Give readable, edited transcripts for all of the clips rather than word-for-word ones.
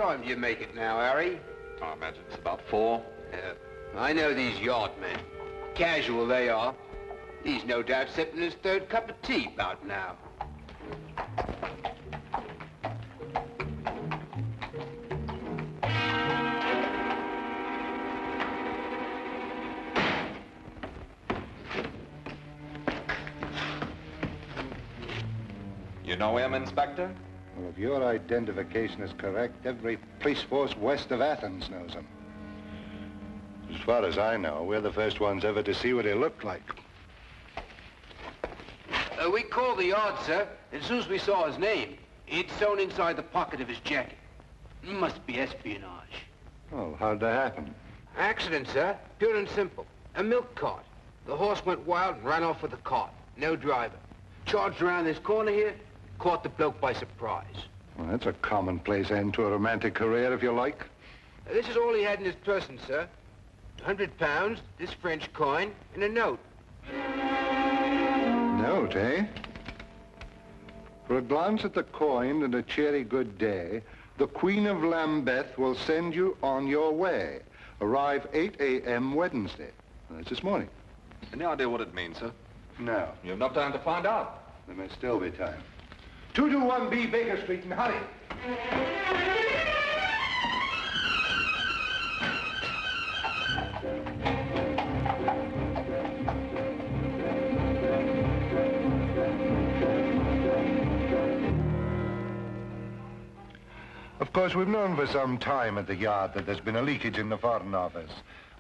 time do you make it now, Harry? I imagine it's about 4. I know these yard men. Casual they are. He's no doubt sipping his 3rd cup of tea about now. You know him, Inspector? Well, if your identification is correct, every police force west of Athens knows him. As far as I know, we're the first ones ever to see what he looked like. We called the yard, sir. As soon as we saw his name, he'd sewn inside the pocket of his jacket. Must be espionage. Well, how'd that happen? Accident, sir. Pure and simple. A milk cart. The horse went wild and ran off with the cart. No driver. Charged around this corner here, caught the bloke by surprise. Well, that's a commonplace end to a romantic career, if you like. This is all he had in his person, sir. £100, this French coin, and a note. Note, eh? For a glance at the coin and a cheery good day, the Queen of Lambeth will send you on your way. Arrive 8 a.m. Wednesday. That's this morning. Any idea what it means, sir? No. You have enough time to find out. There may still be time. 221B Baker Street and hurry. Of course, we've known for some time at the Yard that there's been a leakage in the Foreign Office.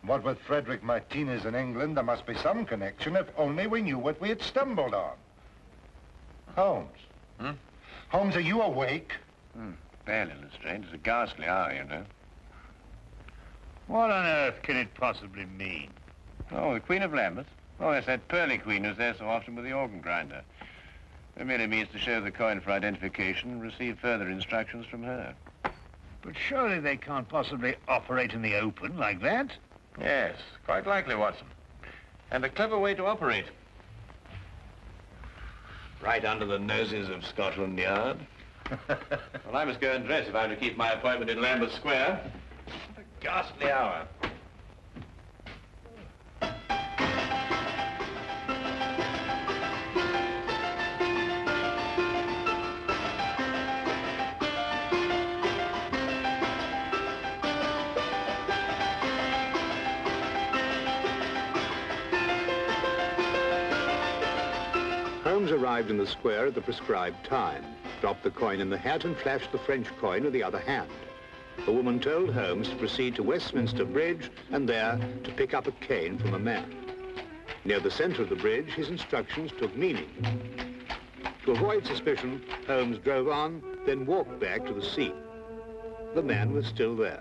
What with Frederick Martinez in England, there must be some connection, if only we knew what we had stumbled on. Holmes. Hmm? Holmes, are you awake? Barely, Lestrade. It's a ghastly hour, you know. What on earth can it possibly mean? Oh, the Queen of Lambeth? Oh, yes, that pearly queen who's there so often with the organ grinder. It merely means to show the coin for identification and receive further instructions from her. But surely they can't possibly operate in the open like that. Yes, quite likely, Watson. And a clever way to operate. Right under the noses of Scotland Yard. Well, I must go and dress if I'm to keep my appointment in Lambeth Square. What a ghastly hour. Holmes arrived in the square at the prescribed time, dropped the coin in the hat and flashed the French coin with the other hand. The woman told Holmes to proceed to Westminster Bridge and there to pick up a cane from a man. Near the center of the bridge, his instructions took meaning. To avoid suspicion, Holmes drove on, then walked back to the scene. The man was still there,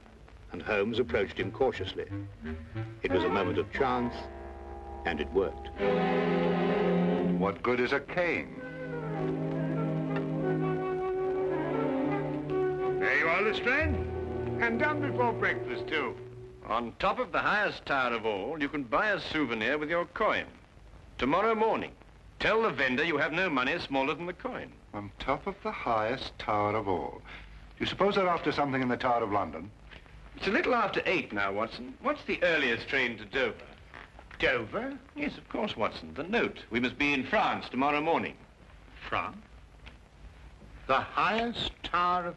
and Holmes approached him cautiously. It was a moment of chance, and it worked. What good is a cane? There you are, Lestrade. And done before breakfast, too. On top of the highest tower of all, you can buy a souvenir with your coin. Tomorrow morning, tell the vendor you have no money smaller than the coin. On top of the highest tower of all. You suppose they're after something in the Tower of London? It's a little after 8 now, Watson. What's the earliest train to Dover? Dover? Yes, of course, Watson. The note. We must be in France tomorrow morning. France? The highest tower of...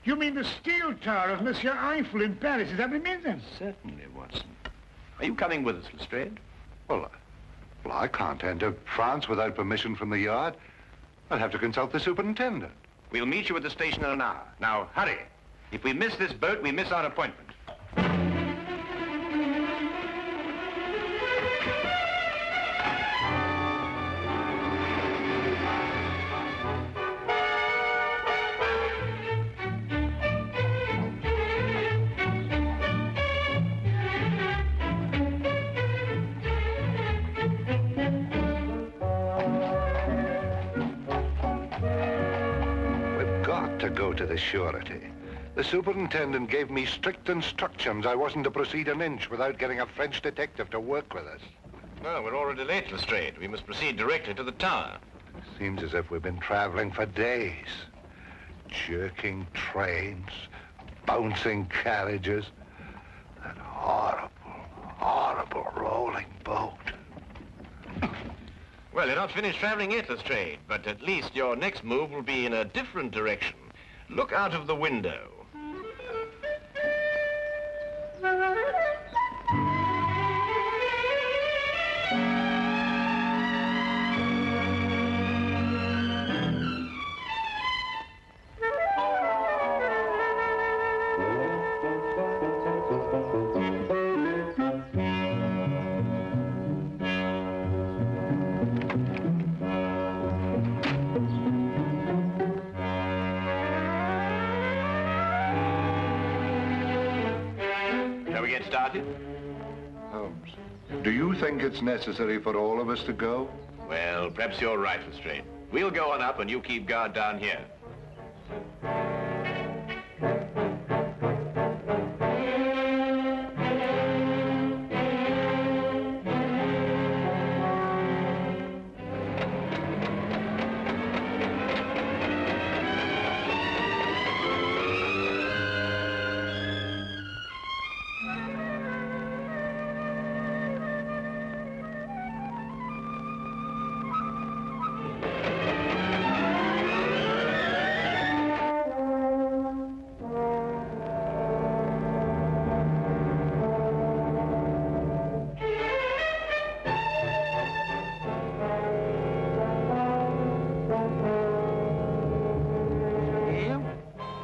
You mean the steel tower of Monsieur Eiffel in Paris? Is that what it means, then? Certainly, Watson. Are you coming with us, Lestrade? Well, I can't enter France without permission from the Yard. I'll have to consult the superintendent. We'll meet you at the station in an hour. Now, hurry. If we miss this boat, we miss our appointment. Go to the surety. The superintendent gave me strict instructions. I wasn't to proceed an inch without getting a French detective to work with us. No, we're already late, Lestrade. We must proceed directly to the tower. Seems as if we've been traveling for days. Jerking trains, bouncing carriages, that horrible, horrible rolling boat. Well, you're not finished traveling yet, Lestrade, but at least your next move will be in a different direction. Look out of the window. Started? Holmes, do you think it's necessary for all of us to go? Well, perhaps you're right, Lestrade. We'll go on up and you keep guard down here.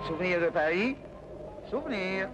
Souvenir de Paris. Souvenir.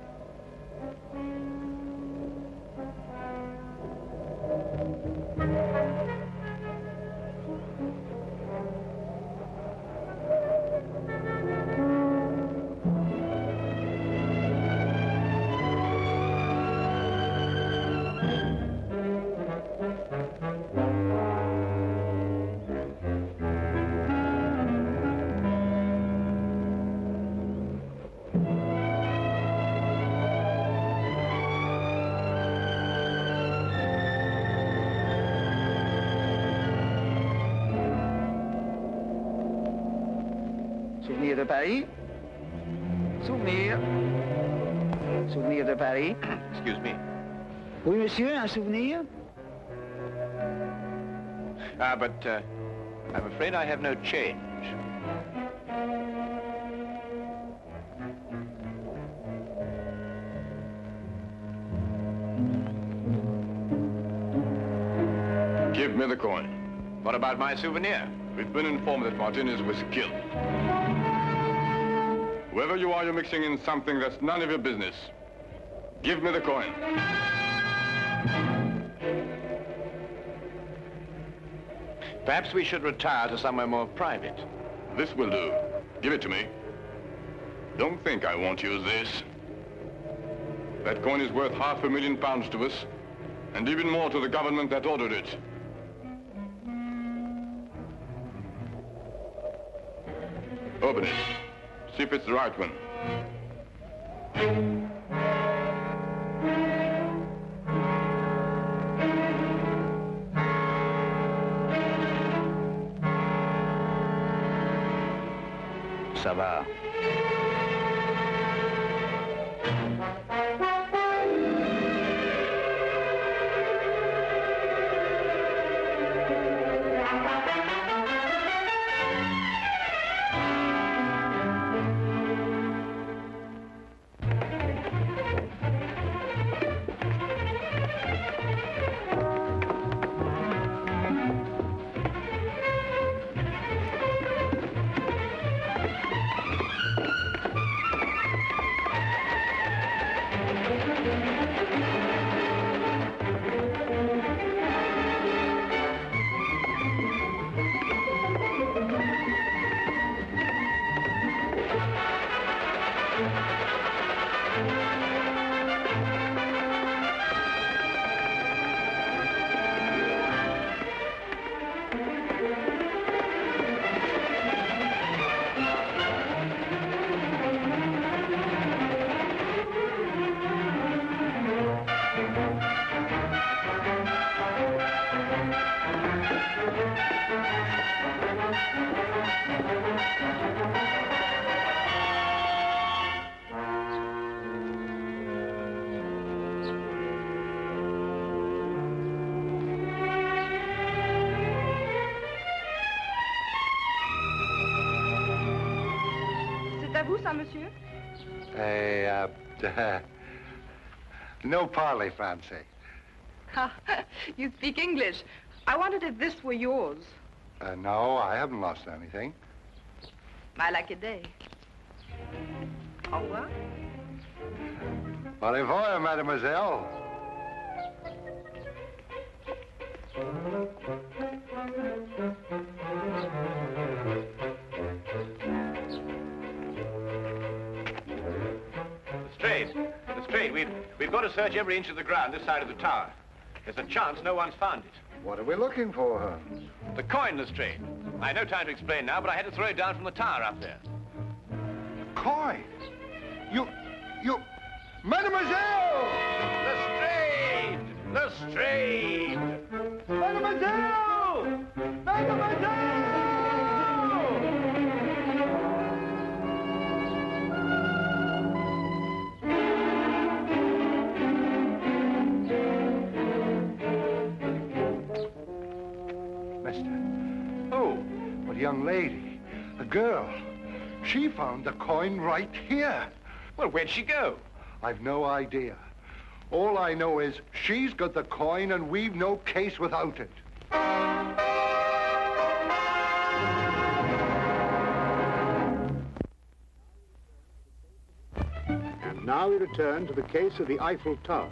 Souvenir de Paris. Souvenir. Souvenir de Paris. Excuse me. Oui, monsieur, un souvenir? But I'm afraid I have no change. Give me the coin. What about my souvenir? We've been informed that Martinez was killed. Whoever you are, you're mixing in something that's none of your business. Give me the coin. Perhaps we should retire to somewhere more private. This will do. Give it to me. Don't think I won't use this. That coin is worth £500,000 to us, and even more to the government that ordered it. Open it. See if it's the right one. Ça va. ça, monsieur? No parley, Fancy. Ha, you speak English. I wondered if this were yours. No, I haven't lost anything. My lucky day. Au revoir. Au revoir, mademoiselle. Lestrade, we've got to search every inch of the ground this side of the tower. There's a chance no one's found it. What are we looking for, Holmes? The coin, Lestrade. I have no time to explain now, but I had to throw it down from the tower up there. Coin? You... Mademoiselle! Lestrade! Lestrade! Mademoiselle! Mademoiselle! A young lady, a girl. She found the coin right here. Well, where'd she go? I've no idea. All I know is she's got the coin and we've no case without it. And now we return to the case of the Eiffel Tower.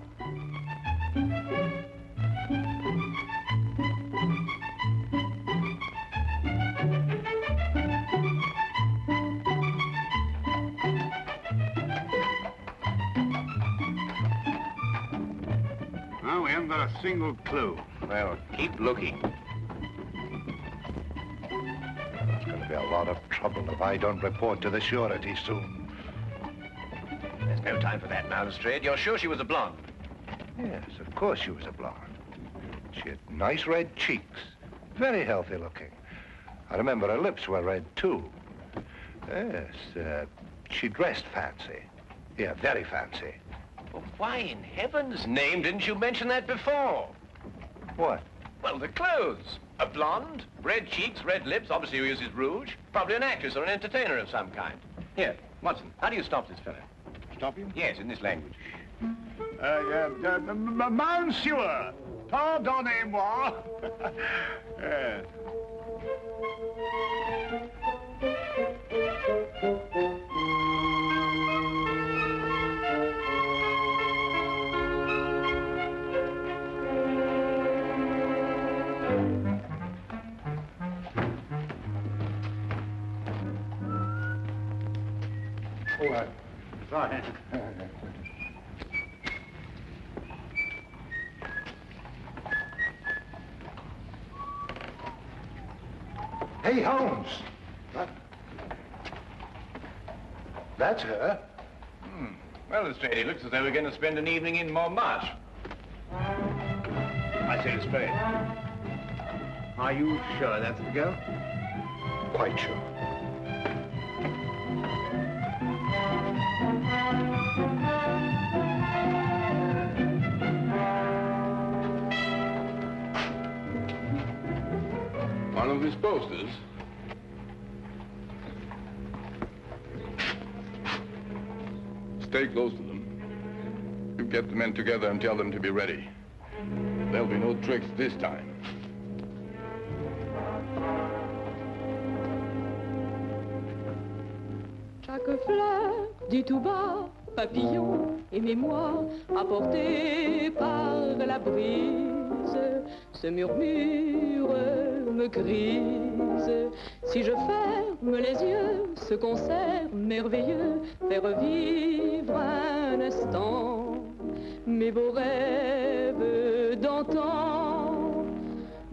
We haven't got a single clue. Well, keep looking. It's going to be a lot of trouble if I don't report to the surety soon. There's no time for that now, Lestrade. You're sure she was a blonde? Yes, of course she was a blonde. She had nice red cheeks. Very healthy looking. I remember her lips were red, too. Yes, she dressed fancy. Yeah, very fancy. Well, why in heaven's name didn't you mention that before? What? Well, the clothes. A blonde, red cheeks, red lips, obviously who uses rouge. Probably an actress or an entertainer of some kind. Here, Watson, how do you stop this fellow? Stop him? Yes, in this language. Monsieur, pardonnez-moi. Yes. Sorry. Hey, Holmes. What? That's her. Well, Lestrade, it looks as though we're going to spend an evening in Montmartre. I say, Lestrade, are you sure that's the girl? Quite sure. One of these posters. Stay close to them. You get the men together and tell them to be ready. There'll be no tricks this time. Chaque fleur dit tout bas, papillon, aimez-moi, apporté par la brise, ce murmure me grise. Si je ferme les yeux, ce concert merveilleux fait revivre un instant mes beaux rêves d'antan.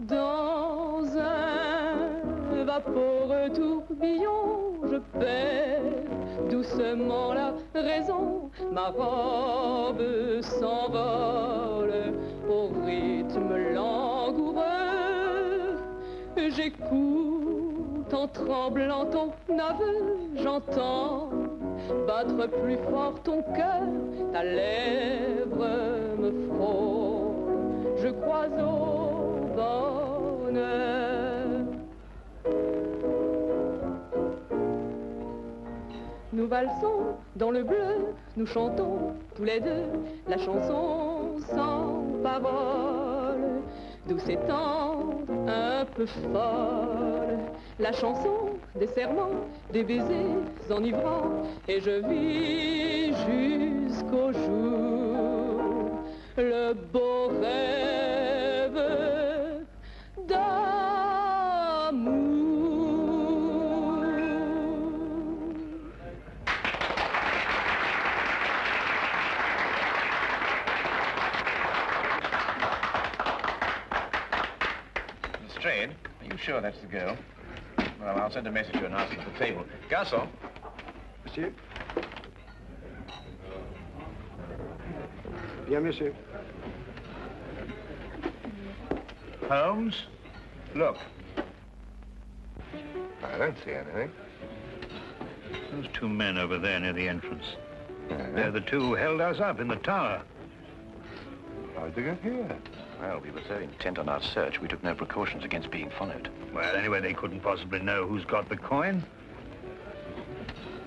Dans un vaporeux tourbillon, je perds doucement la raison. Ma robe s'envole au rythme langoureux. J'écoute en tremblant ton aveu, j'entends battre plus fort ton cœur, ta lèvre me frôle, je crois au bonheur. Nous valsons dans le bleu, nous chantons tous les deux la chanson sans parole, douce et tendre, un peu folle, la chanson des serments, des baisers enivrants, et je vis jusqu'au jour le beau rêve d'amour. Lestrade, are you sure that's the girl? Well, I'll send a message to her and ask her at the table. Garçon. Monsieur. Bien, monsieur. Holmes, look. I don't see anything. Those two men over there near the entrance. They're the two who held us up in the tower. How'd they get here? Well, we were so intent on our search, we took no precautions against being followed. Well, anyway, they couldn't possibly know who's got the coin.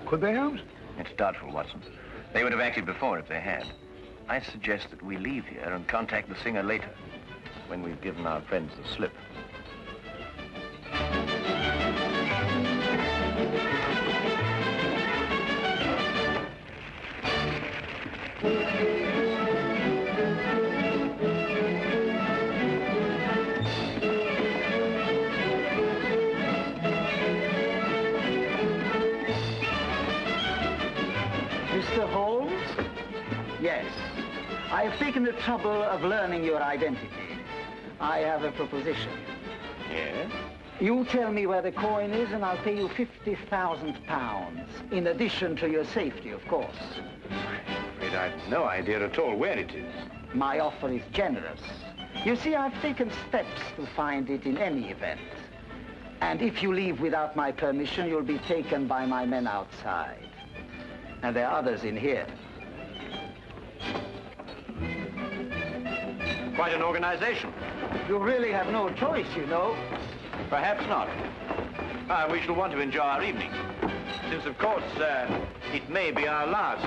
Could they, Holmes? It's doubtful, Watson. They would have acted before if they had. I suggest that we leave here and contact the singer later, when we've given our friends the slip. Mr. Holmes? Yes. I have taken the trouble of learning your identity. I have a proposition. Yes? You tell me where the coin is and I'll pay you £50,000. In addition to your safety, of course. I'm afraid I've no idea at all where it is. My offer is generous. You see, I've taken steps to find it in any event. And if you leave without my permission, you'll be taken by my men outside. And there are others in here. Quite an organization. You really have no choice, you know. Perhaps not. We shall want to enjoy our evening, since, of course, it may be our last.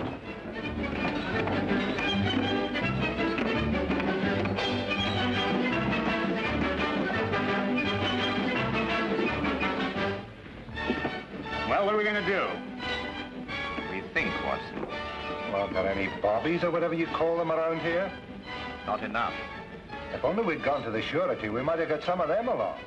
Well, what are we going to do? We think, Watson. Well, got any bobbies or whatever you call them around here? Not enough. If only we'd gone to the surety, we might have got some of them along.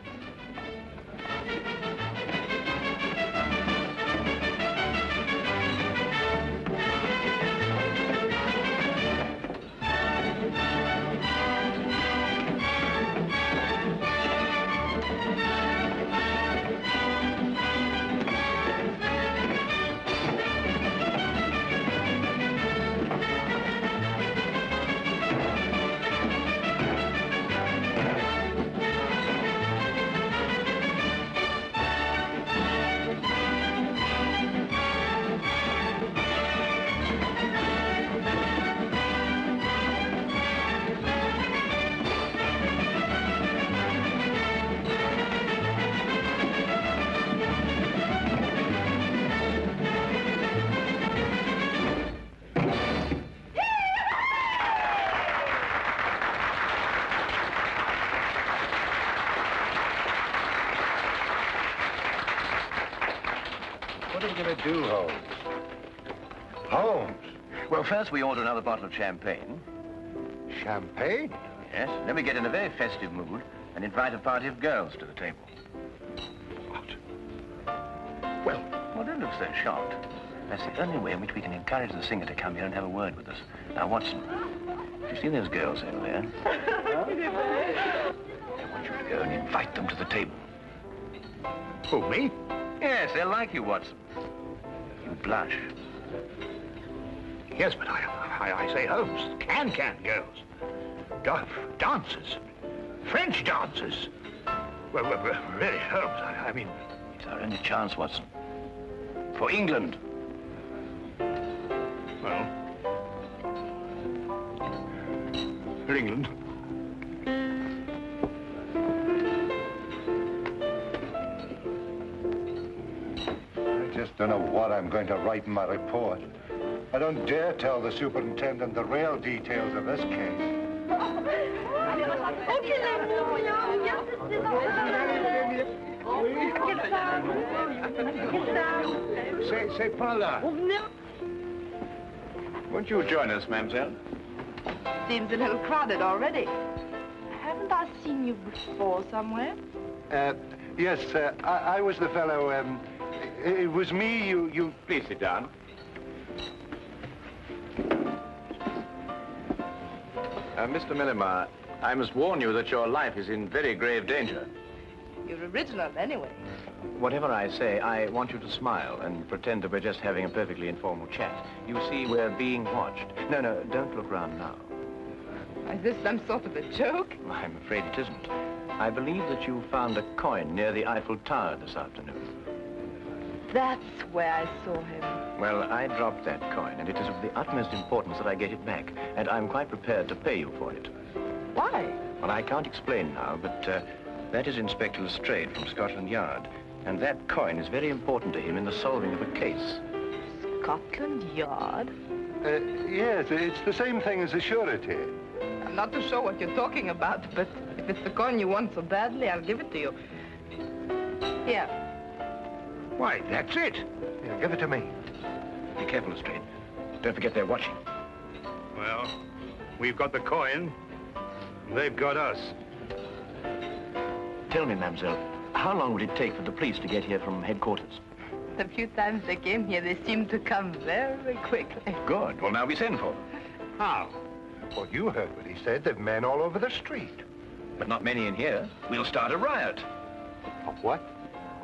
What are we going to do, Holmes? Holmes? Well, first we order another bottle of champagne. Champagne? Yes. Then we get in a very festive mood and invite a party of girls to the table. What? Well, don't look so shocked. That's the only way in which we can encourage the singer to come here and have a word with us. Now, Watson, do you see those girls over there? I want you to go and invite them to the table. Who, me? Yes, they'll like you, Watson. You blush. Yes, but I say, Holmes, can girls. Dancers. French dancers. Well, really, Holmes, I mean... It's our only chance, Watson. For England. Well... For England. I just don't know what I'm going to write in my report. I don't dare tell the superintendent the real details of this case. C'est pas là. Won't you join us, mademoiselle? Seems a little crowded already. Haven't I seen you before somewhere? Yes, I was the fellow, it was me you... Please sit down. Mr. Millimar, I must warn you that your life is in very grave danger. You're original anyway. Whatever I say, I want you to smile and pretend that we're just having a perfectly informal chat. You see, we're being watched. No, don't look round now. Is this some sort of a joke? I'm afraid it isn't. I believe that you found a coin near the Eiffel Tower this afternoon. That's where I saw him. Well, I dropped that coin, and it is of the utmost importance that I get it back, and I'm quite prepared to pay you for it. Why? Well, I can't explain now, but that is Inspector Lestrade from Scotland Yard, and that coin is very important to him in the solving of a case. Scotland Yard? Yes, it's the same thing as a surety. I'm not too sure what you're talking about, but if it's the coin you want so badly, I'll give it to you. Here. Why, that's it. Yeah, give it to me. Be careful, Lestrade. Don't forget they're watching. Well, we've got the coin. They've got us. Tell me, mademoiselle, how long would it take for the police to get here from headquarters? The few times they came here, they seemed to come very quickly. Good. Well, now we send for them. How? Well, you heard what he said. There's men all over the street. But not many in here. We'll start a riot. A what?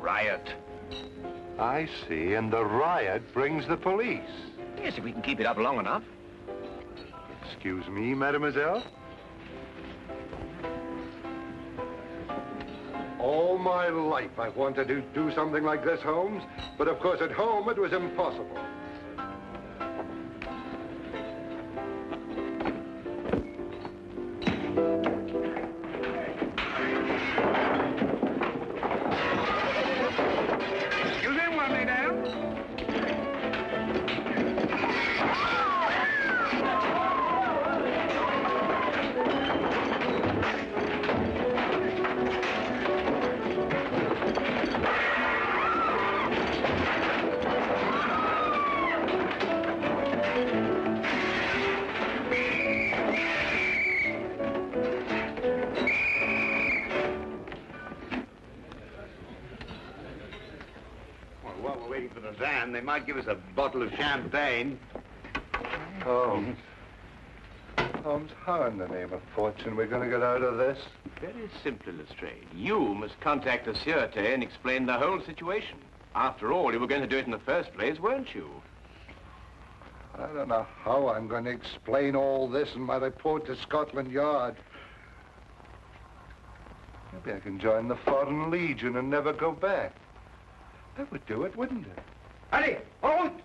Riot. I see, and the riot brings the police. Yes, if we can keep it up long enough. Excuse me, mademoiselle? All my life I've wanted to do something like this, Holmes, but of course at home it was impossible. They might give us a bottle of champagne. Holmes. Holmes, how in the name of fortune we're going to get out of this? Very simply, Lestrade. You must contact the Sûreté and explain the whole situation. After all, you were going to do it in the first place, weren't you? I don't know how I'm going to explain all this in my report to Scotland Yard. Maybe I can join the Foreign Legion and never go back. That would do it, wouldn't it? Allez, en route!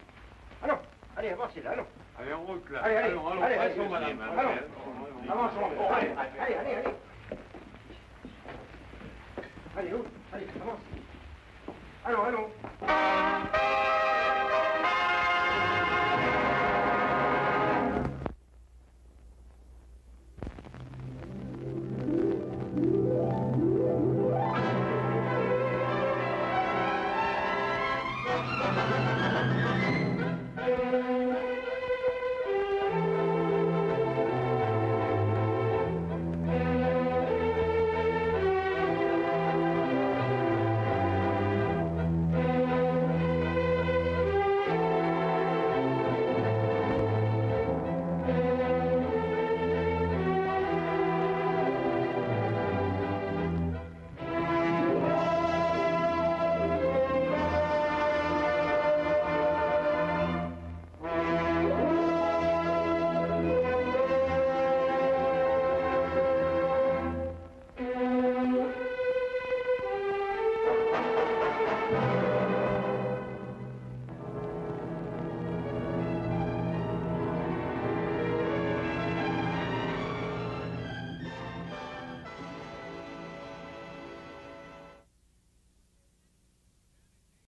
Allons, allez, avancez là, allons. Allez, en route, là. Allez, allez, Allons, allez, allez, passons, madame. allons. Avançons, allez, allez, allez, allez. Allez, où? Allez, avance. Allons, allons.